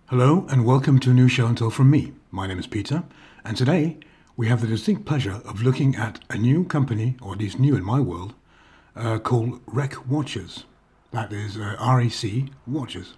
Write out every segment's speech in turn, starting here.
Hello and welcome to a new Show&Tell from me. My name is Peter, and today we have the distinct pleasure of looking at a new company, or at least new in my world, called WCK Watches. That is REC Watches.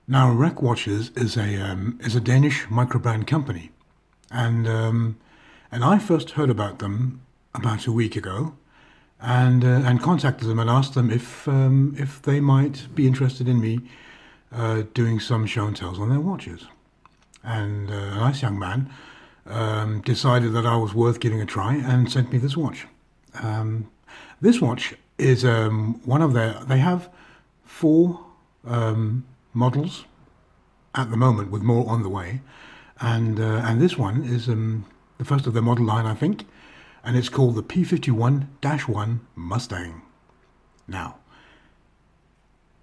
Now, WCK Watches is a Danish micro brand company, and I first heard about them about a week ago, and contacted them and asked them if they might be interested in me doing some show and tells on their watches. And a nice young man decided that I was worth giving a try and sent me this watch. This watch is one of their. They have four models at the moment, with more on the way, and this one is the first of their model line, I think, and it's called the P51-1 Mustang. Now,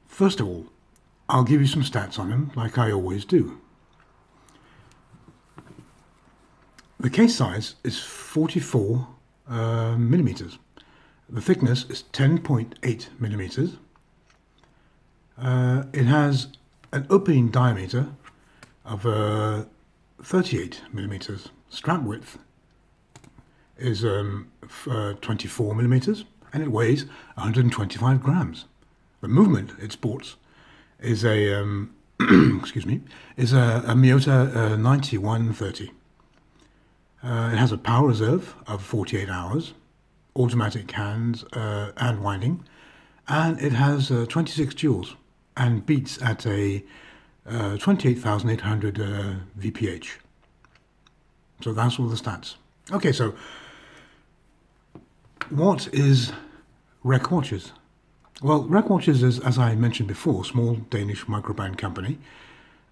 first of all, I'll give you some stats on him, like I always do. The case size is 44 millimeters. The thickness is 10.8 millimeters. It has an opening diameter of 38 millimeters. Strap width is 24 millimeters, and it weighs 125 grams. The movement it sports is a excuse me, is a Miyota 9130. It has a power reserve of 48 hours, automatic hands and winding, and it has 26 joules and beats at a 28,800 VPH. So that's all the stats. Okay, so what is WCK Watches? Well, WCK Watches is, as I mentioned before, a small Danish microbrand company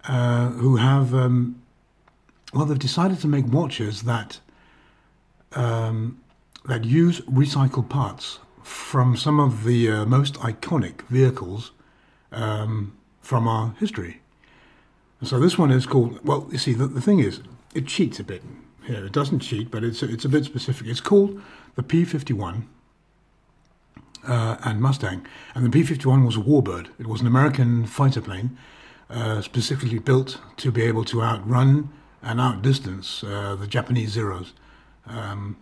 who have, they've decided to make watches that use recycled parts from some of the most iconic vehicles from our history. So this one is called, well, you see, the thing is, it cheats a bit here. It doesn't cheat, but it's a bit specific. It's called the P51 and Mustang. And the P-51 was a warbird. It was an American fighter plane specifically built to be able to outrun and outdistance the Japanese Zeros. But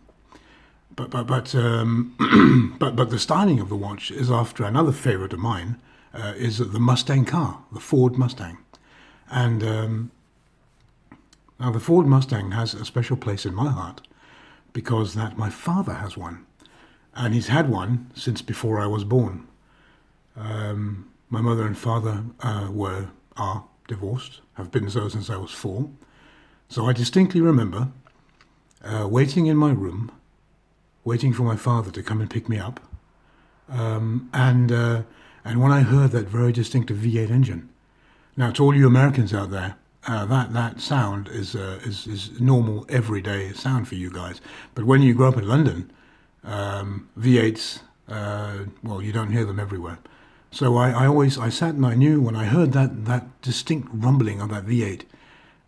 the styling of the watch is after another favorite of mine, is the Mustang car, the Ford Mustang. And now the Ford Mustang has a special place in my heart because that my father has one. And he's had one since before I was born. My mother and father are divorced, have been so since I was 4. So I distinctly remember waiting in my room, waiting for my father to come and pick me up. And when I heard that very distinctive V8 engine. Now, to all you Americans out there, that sound is normal, everyday sound for you guys. But when you grow up in London, V8s, you don't hear them everywhere. So I sat and I knew when I heard that distinct rumbling of that V8,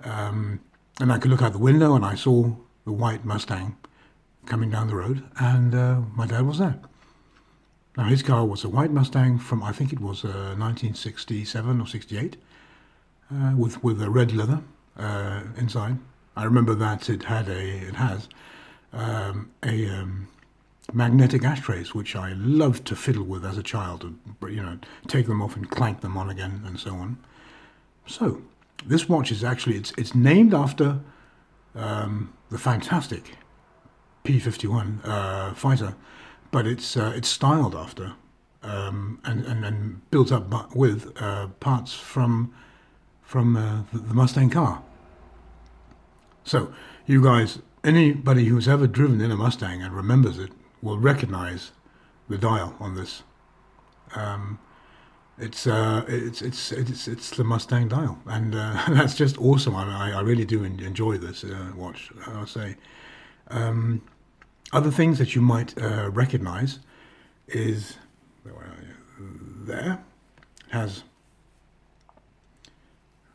and I could look out the window and I saw the white Mustang coming down the road, and my dad was there. Now his car was a white Mustang from, I think it was 1967 or 68, with a red leather inside. I remember that it has magnetic ashtrays, which I loved to fiddle with as a child, take them off and clank them on again and so on. So this watch is actually, it's named after the fantastic P-51 fighter, but it's styled after and built up with parts from the Mustang car. So you guys, anybody who's ever driven in a Mustang and remembers it will recognize the dial on this. It's the Mustang dial, and that's just awesome. I really do enjoy this watch, I'll say. Other things that you might recognize is there. It has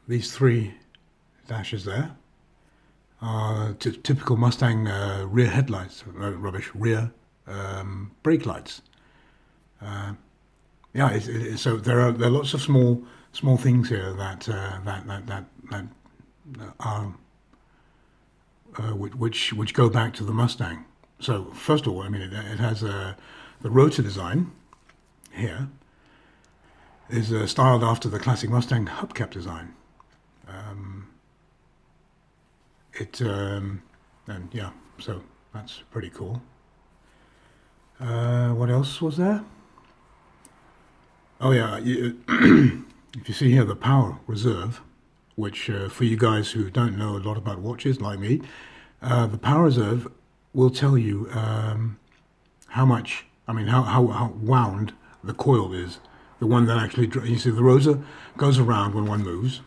these 3 dashes there. Typical Mustang rear headlights, rear brake lights. So there are lots of small small things here that are which go back to the Mustang. So first of all, I mean, it has the rotor design here is styled after the classic Mustang hubcap design. And yeah, so that's pretty cool. What else was there? Oh yeah, if you see here the power reserve, which for you guys who don't know a lot about watches like me, the power reserve will tell you how much, I mean, how wound the coil is. The one that actually, you see, the rotor goes around when one moves,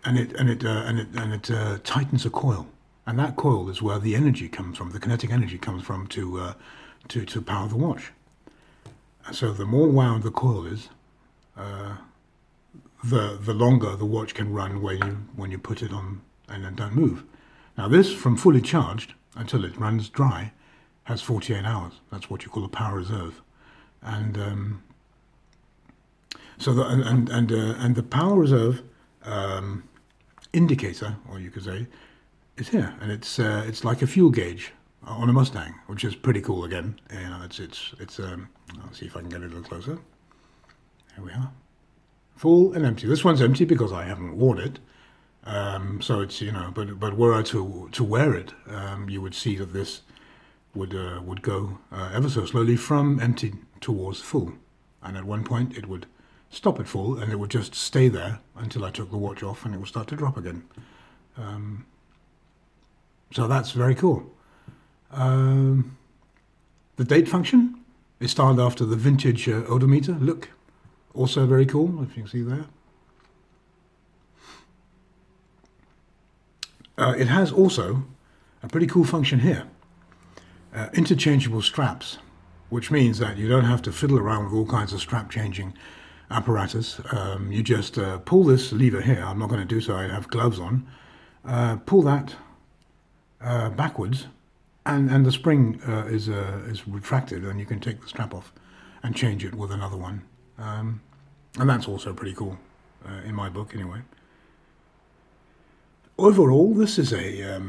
and it tightens a coil, and that coil is where the energy comes from. The kinetic energy comes from to power the watch. So the more wound the coil is, the longer the watch can run when you put it on and then don't move. Now this, from fully charged until it runs dry, has 48 hours. That's what you call a power reserve, and so the power reserve indicator, or you could say, is here, and it's like a fuel gauge on a Mustang, which is pretty cool. Again, you know, it's I'll see if I can get it a little closer. There we are, full and empty. This one's empty because I haven't worn it. So it's, you know, but were I to wear it, you would see that this would go ever so slowly from empty towards full, and at one point it would stop at full, and it would just stay there until I took the watch off, and it would start to drop again. So that's very cool. The date function is styled after the vintage odometer look, also very cool, if you can see there. It has also a pretty cool function here, interchangeable straps, which means that you don't have to fiddle around with all kinds of strap changing apparatus. You just pull this lever here. I'm not going to do so, I have gloves on. Pull that backwards, and the spring is retracted, and you can take the strap off and change it with another one. And that's also pretty cool, in my book anyway. Overall, this is a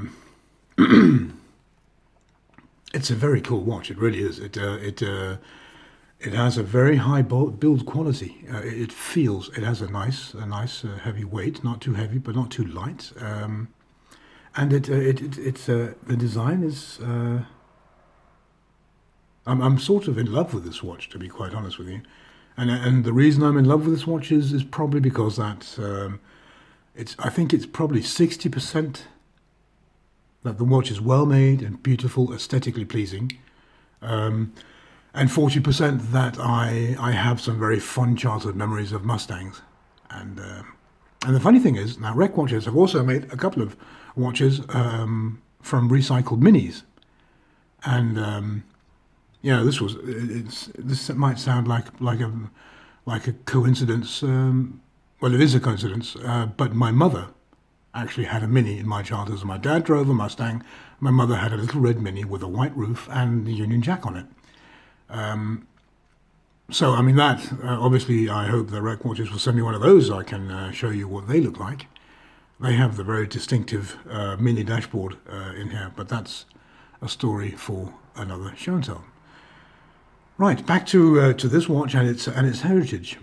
it's a very cool watch. It really is. It has a very high build quality. It has a nice heavy weight, not too heavy but not too light. And the design is. I'm sort of in love with this watch, to be quite honest with you, and the reason I'm in love with this watch is probably because that. I think it's probably 60% that the watch is well made and beautiful, aesthetically pleasing, and 40% that I have some very fond childhood memories of Mustangs. And the funny thing is, now Rec Watches have also made a couple of watches from recycled minis, and yeah, this might sound like a coincidence. Well, it is a coincidence, but my mother actually had a Mini in my childhood. My dad drove a Mustang. My mother had a little red Mini with a white roof and the Union Jack on it. So, I mean, that, obviously, I hope the Rec Watches will send me one of those. I can show you what they look like. They have the very distinctive Mini dashboard in here, but that's a story for another show and tell. Right, back to this watch and its heritage.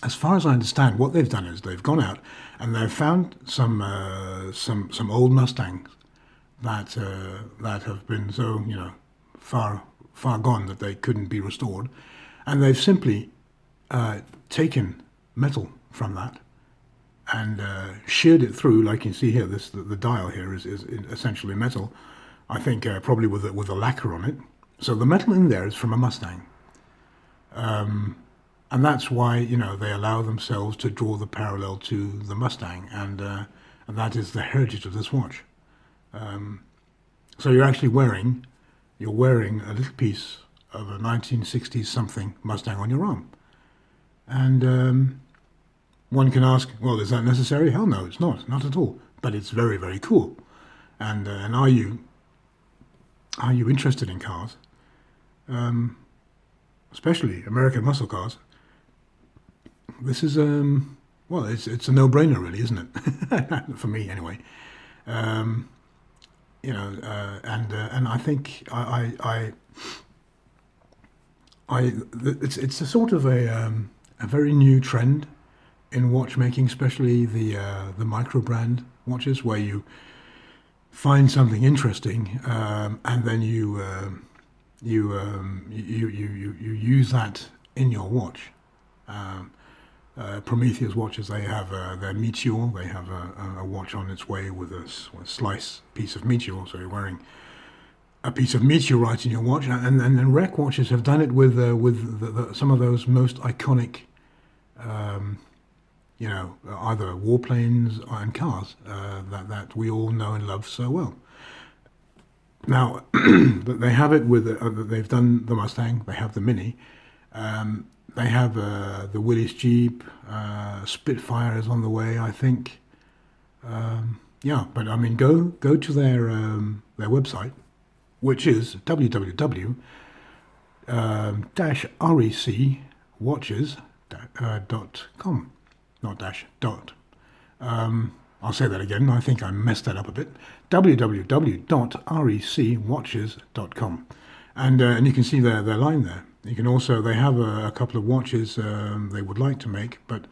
As far as I understand, what they've done is they've gone out and they've found some old Mustangs that have been so, you know, far gone that they couldn't be restored, and they've simply taken metal from that and sheared it through, like you see here. The dial here is essentially metal. I think probably with a lacquer on it. So the metal in there is from a Mustang. And that's why, you know, they allow themselves to draw the parallel to the Mustang, and that is the heritage of this watch. So you're actually wearing a little piece of a 1960s something Mustang on your arm, and one can ask, well, is that necessary? Hell no, it's not at all. But it's very, very cool. And are you interested in cars? especially American muscle cars, this is well, it's a no-brainer, really, isn't it? For me, anyway. Um, and I think it's a sort of a very new trend in watchmaking, especially the micro brand watches, where you find something interesting, and then you use that in your watch. Um, Prometheus watches, they have their Meteor. They have a watch on its way with a slice piece of Meteor, so you're wearing a piece of meteorite in your watch. And Rec watches have done it with some of those most iconic, either warplanes and cars that we all know and love so well. Now, they have it with, they've done the Mustang, they have the Mini, they have the Willys Jeep, Spitfire is on the way, I think. But I mean, go to their website, which is www-recwatches.com, not dash, dot. I'll say that again. I think I messed that up a bit. www.recwatches.com. And you can see their line there. You can also, they have a couple of watches they would like to make, but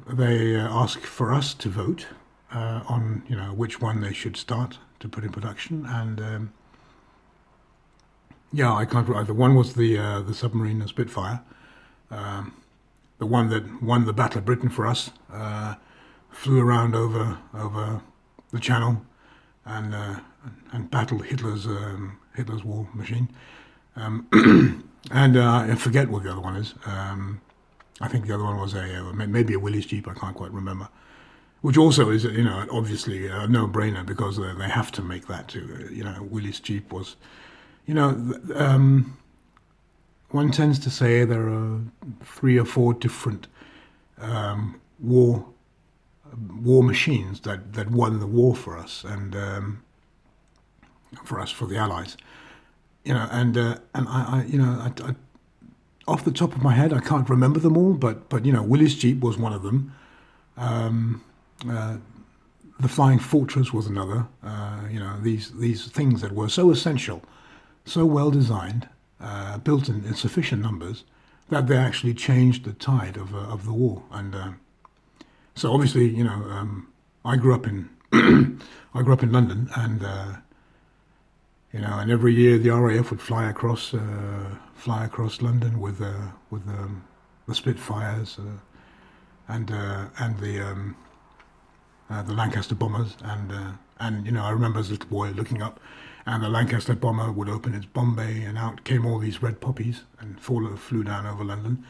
they ask for us to vote on which one they should start to put in production. And I can't remember. One was the submarine Spitfire, the one that won the Battle of Britain for us. Flew around over the Channel and battled Hitler's war machine. And I forget what the other one is. I think the other one was maybe a Willys Jeep. I can't quite remember. Which also is obviously a no-brainer, because they have to make that too. Willys Jeep was, one tends to say there are 3 or 4 different war machines that won the war for us, and for the Allies. I off the top of my head, I can't remember them all, but Willys Jeep was one of them. The Flying Fortress was another. These things that were so essential, so well designed, built in sufficient numbers, that they actually changed the tide of the war. And so obviously, I grew up in London, and and every year the RAF would fly across London with the Spitfires and the Lancaster bombers, and I remember as a little boy looking up, and the Lancaster bomber would open its bomb bay, and out came all these red poppies and flew down over London.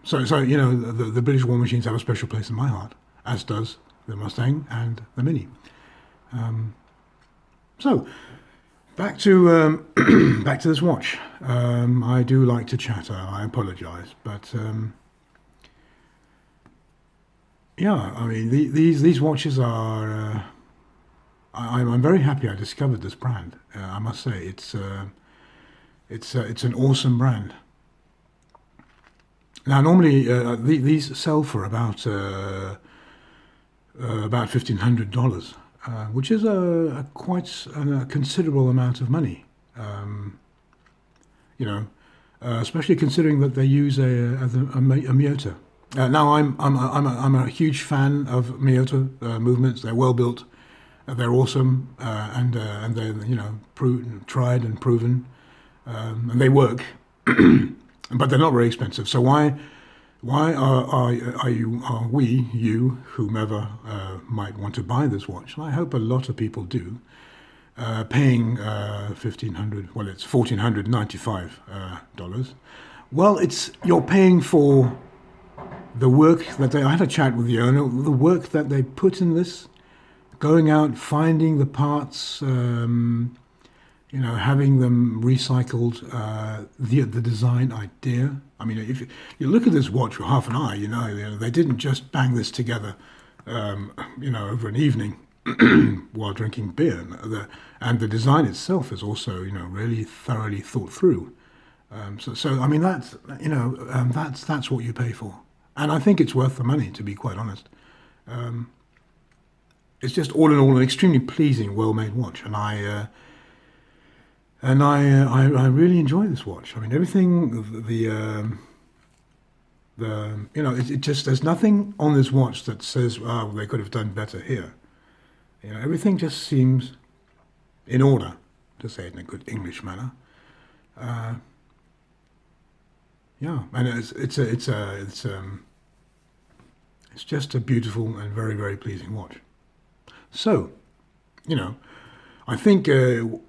So the British war machines have a special place in my heart, as does the Mustang and the Mini. So back to this watch. I do like to chatter. I apologise, but I mean these watches are. I'm very happy I discovered this brand. I must say it's an awesome brand. Now, normally these sell for about $1,500, which is quite a considerable amount of money. Especially considering that they use a Miyota. Now, I'm a huge fan of Miyota movements. They're well built, they're awesome, and they're tried and proven, and they work. But they're not very expensive. So why are you, whomever might want to buy this watch, and I hope a lot of people do, paying $1,500? Well, it's $1,495. Well, you're paying for the work that I had a chat with the owner. The work that they put in this, going out, finding the parts. Having them recycled, the design idea. I mean, if you look at this watch for half an hour, they didn't just bang this together, over an evening while drinking beer. And the design itself is also, really thoroughly thought through. So I mean that's what you pay for, and I think it's worth the money, to be quite honest. It's just all in all an extremely pleasing, well-made watch, and I really enjoy this watch. I mean everything it just there's nothing on this watch that says they could have done better here. Everything just seems in order, to say it in a good English manner. Yeah, and it's just a beautiful and very, very pleasing watch. So, I think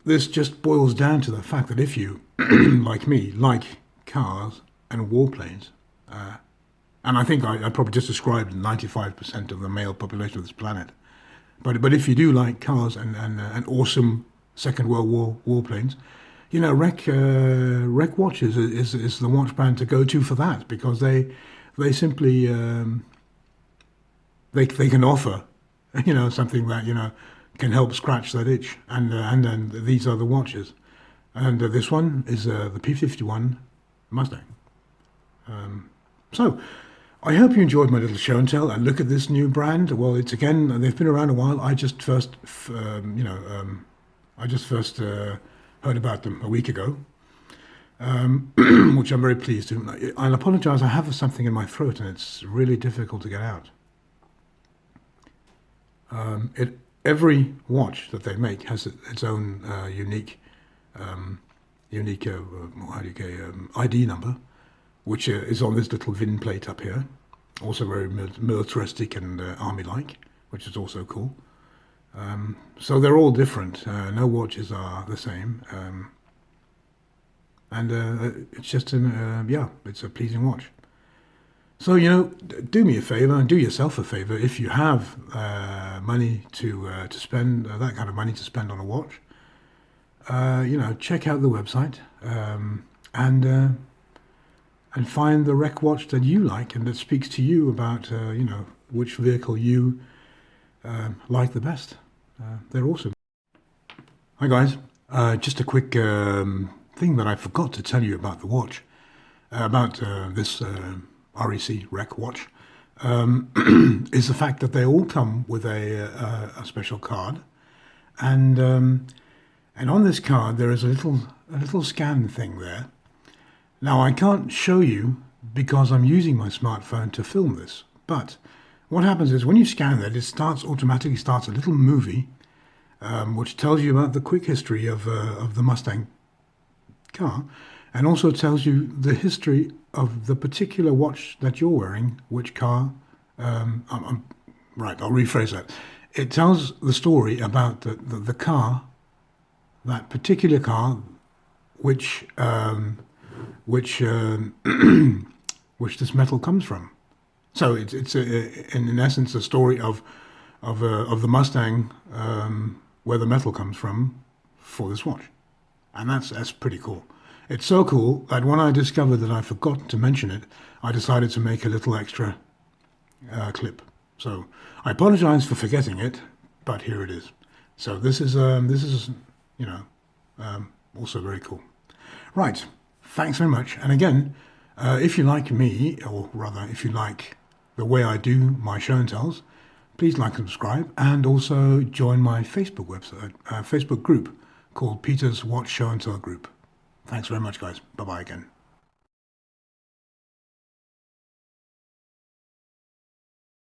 this just boils down to the fact that if you, like me, like cars and warplanes, and I think I probably just described 95% of the male population of this planet, but if you do like cars and awesome Second World War warplanes, Rec Watches is the watch brand to go to for that, because they simply they can offer something that can help scratch that itch, and these are the watches, and this one is the P51 Mustang. So I hope you enjoyed my little show and tell and look at this new brand. Well, they've been around a while. I just first heard about them a week ago, which I'm very pleased to. I'll apologise, I have something in my throat and it's really difficult to get out. Every watch that they make has its own unique ID number, which is on this little VIN plate up here. Also very militaristic and army-like, which is also cool. So they're all different. No watches are the same, and it's just it's a pleasing watch. So do me a favour and do yourself a favour if you have money to spend, that kind of money to spend on a watch. Check out the website and find the Rec watch that you like and that speaks to you about which vehicle you like the best. They're awesome. Hi guys, just a quick thing that I forgot to tell you about the watch, about this Rec watch, is the fact that they all come with a special card, and on this card there is a little scan thing there. Now I can't show you because I'm using my smartphone to film this, but what happens is when you scan that, it automatically starts a little movie, which tells you about the quick history of the Mustang car, and also tells you the history of the particular watch that you're wearing, which car. Right, I'll rephrase that. It tells the story about the car, that particular car, which this metal comes from. So it's in essence a story of the Mustang, where the metal comes from for this watch, and that's pretty cool. It's so cool that when I discovered that I forgot to mention it, I decided to make a little extra clip. So I apologize for forgetting it, but here it is. So this is also very cool. Right, thanks very much. And again, if you like me, or rather if you like the way I do my show and tells, please like and subscribe, and also join my Facebook group called Peter's Watch Show and Tell Group. Thanks very much, guys. Bye-bye again.